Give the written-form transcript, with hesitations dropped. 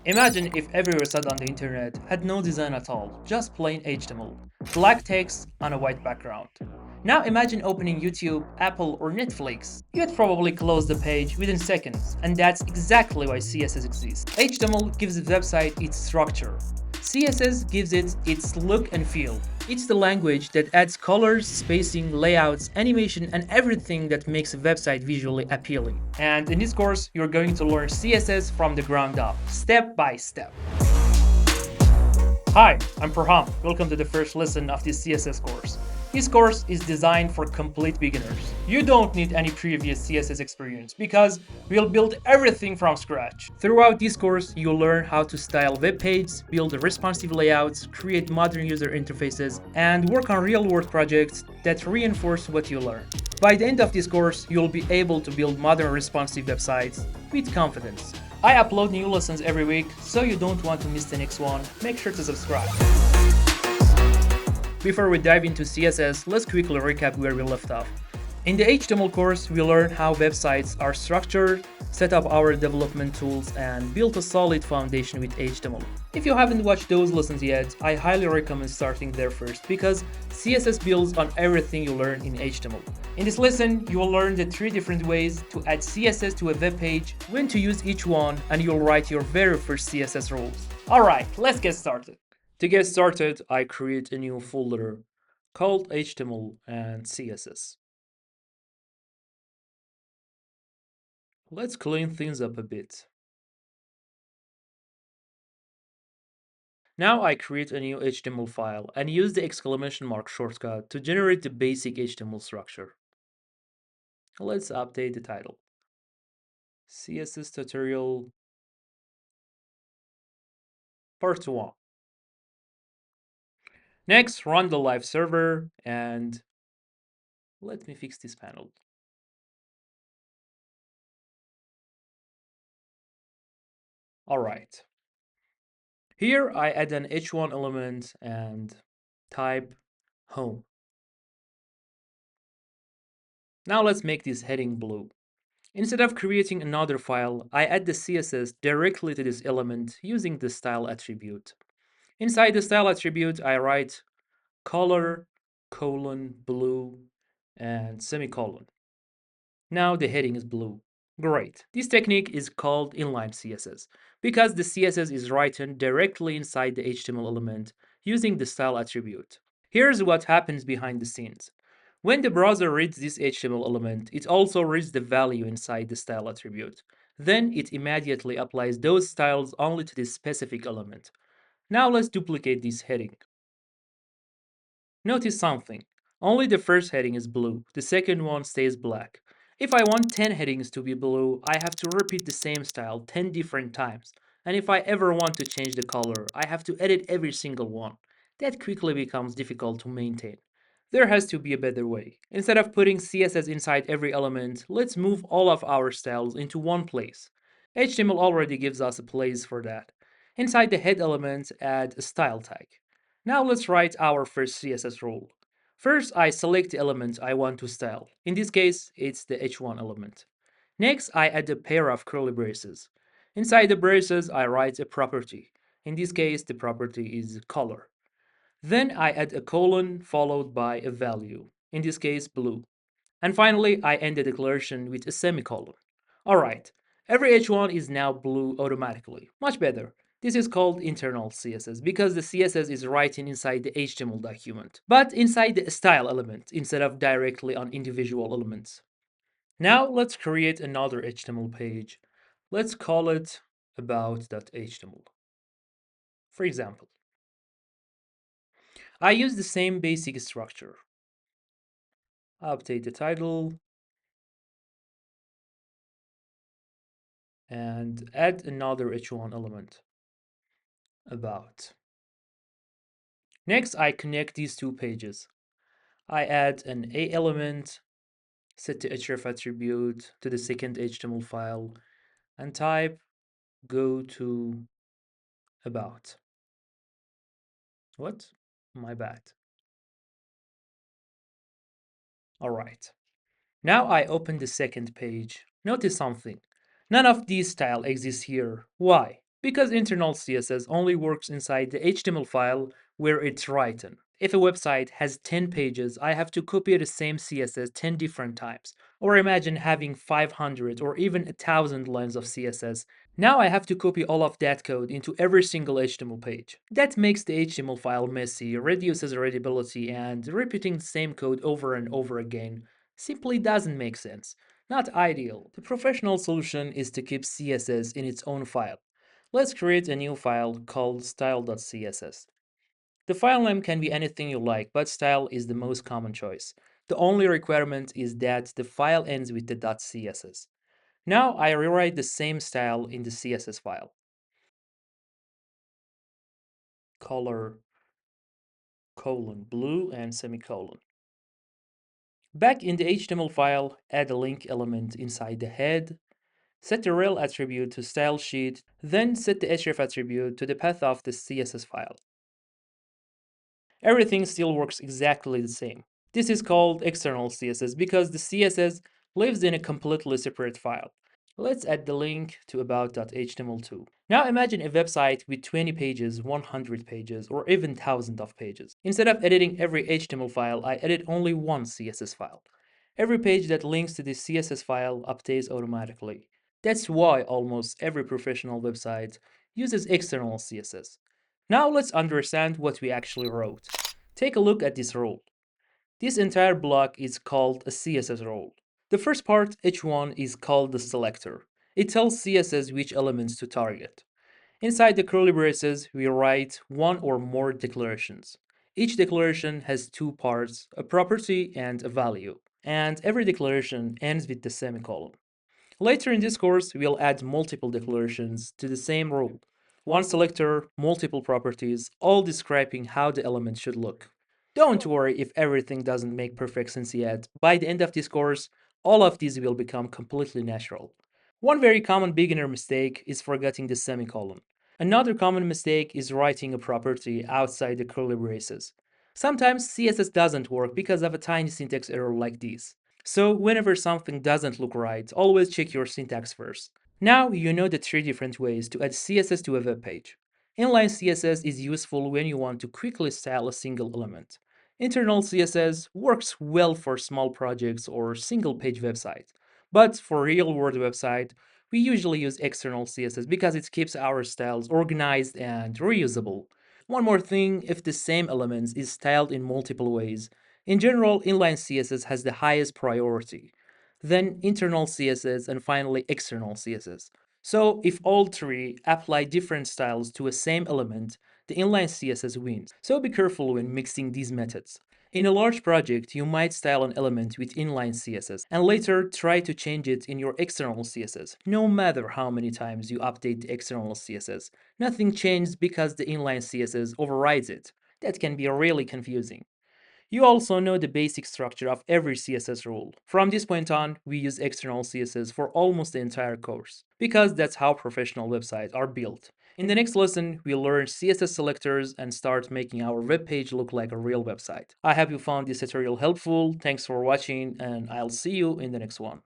Imagine if every website on the internet had no design at all, just plain HTML, black text on a white background. Now imagine opening YouTube, Apple, or Netflix. You'd probably close the page within seconds, and that's exactly why CSS exists. HTML gives the website its structure. CSS gives it its look and feel. It's the language that adds colors, spacing, layouts, animation, and everything that makes a website visually appealing. And in this course, you're going to learn CSS from the ground up, step by step. Hi, I'm Farham. Welcome to the first lesson of this CSS course. This course is designed for complete beginners. You don't need any previous CSS experience because we'll build everything from scratch. Throughout this course, you'll learn how to style web pages, build responsive layouts, create modern user interfaces, and work on real-world projects that reinforce what you learn. By the end of this course, you'll be able to build modern responsive websites with confidence. I upload new lessons every week, so you don't want to miss the next one. Make sure to subscribe. Before we dive into CSS, let's quickly recap where we left off. In the HTML course, we learned how websites are structured, set up our development tools, and built a solid foundation with HTML. If you haven't watched those lessons yet, I highly recommend starting there first because CSS builds on everything you learn in HTML. In this lesson, you will learn the 3 different ways to add CSS to a web page, when to use each one, and you'll write your very first CSS rules. Alright, let's get started. To get started, I create a new folder called HTML and CSS. Let's clean things up a bit. Now I create a new HTML file and use the exclamation mark shortcut to generate the basic HTML structure. Let's update the title. CSS tutorial part 1. Next, run the live server and let me fix this panel. Alright. Here I add an h1 element and type home. Now let's make this heading blue. Instead of creating another file, I add the CSS directly to this element using the style attribute. Inside the style attribute, I write color, blue, and semicolon. Now the heading is blue. Great. This technique is called inline CSS because the CSS is written directly inside the HTML element using the style attribute. Here's what happens behind the scenes. When the browser reads this HTML element, it also reads the value inside the style attribute. Then it immediately applies those styles only to this specific element. Now let's duplicate this heading. Notice something. Only the first heading is blue, the second one stays black. If I want 10 headings to be blue, I have to repeat the same style 10 different times. And if I ever want to change the color, I have to edit every single one. That quickly becomes difficult to maintain. There has to be a better way. Instead of putting CSS inside every element, let's move all of our styles into one place. HTML already gives us a place for that. Inside the head element, add a style tag. Now let's write our first CSS rule. First, I select the element I want to style. In this case, it's the h1 element. Next, I add a pair of curly braces. Inside the braces, I write a property. In this case, the property is color. Then I add a colon followed by a value. In this case, blue. And finally, I end the declaration with a semicolon. Alright, every h1 is now blue automatically. Much better. This is called internal CSS because the CSS is written inside the HTML document, but inside the style element instead of directly on individual elements. Now let's create another HTML page. Let's call it about.html. For example, I use the same basic structure. Update the title and add another h1 element. About. Next, I connect these two pages. I add an A element, set the href attribute to the second HTML file, and type go to about. What? My bad. Alright. Now I open the second page. Notice something. None of these style exists here. Why? Because internal CSS only works inside the HTML file where it's written. If a website has 10 pages, I have to copy the same CSS 10 different times. Or imagine having 500 or even 1,000 lines of CSS. Now I have to copy all of that code into every single HTML page. That makes the HTML file messy, reduces readability, and repeating the same code over and over again simply doesn't make sense. Not ideal. The professional solution is to keep CSS in its own file. Let's create a new file called style.css. The file name can be anything you like, but style is the most common choice. The only requirement is that the file ends with the .css. Now I rewrite the same style in the CSS file. Color colon blue and semicolon. Back in the HTML file, add a link element inside the head. Set the rel attribute to style sheet, then set the href attribute to the path of the CSS file. Everything still works exactly the same. This is called external CSS because the CSS lives in a completely separate file. Let's add the link to about.html too. Now imagine a website with 20 pages, 100 pages, or even thousands of pages. Instead of editing every HTML file, I edit only one CSS file. Every page that links to the CSS file updates automatically. That's why almost every professional website uses external CSS. Now let's understand what we actually wrote. Take a look at this rule. This entire block is called a CSS rule. The first part, H1, is called the selector. It tells CSS which elements to target. Inside the curly braces, we write one or more declarations. Each declaration has two parts, a property and a value, and every declaration ends with the semicolon. Later in this course, we'll add multiple declarations to the same rule. One selector, multiple properties, all describing how the element should look. Don't worry if everything doesn't make perfect sense yet. By the end of this course, all of these will become completely natural. One very common beginner mistake is forgetting the semicolon. Another common mistake is writing a property outside the curly braces. Sometimes CSS doesn't work because of a tiny syntax error like this. So whenever something doesn't look right, always check your syntax first. Now you know the three different ways to add CSS to a web page. Inline CSS is useful when you want to quickly style a single element. Internal CSS works well for small projects or single page websites. But for real world website, we usually use external CSS because it keeps our styles organized and reusable. One more thing, if the same elements is styled in multiple ways, in general, inline CSS has the highest priority, then internal CSS, and finally external CSS. So if all three apply different styles to a same element, the inline CSS wins. So be careful when mixing these methods. In a large project, you might style an element with inline CSS and later try to change it in your external CSS. No matter how many times you update the external CSS, nothing changes because the inline CSS overrides it. That can be really confusing. You also know the basic structure of every CSS rule. From this point on, we use external CSS for almost the entire course, because that's how professional websites are built. In the next lesson, we'll learn CSS selectors and start making our web page look like a real website. I hope you found this tutorial helpful. Thanks for watching, and I'll see you in the next one.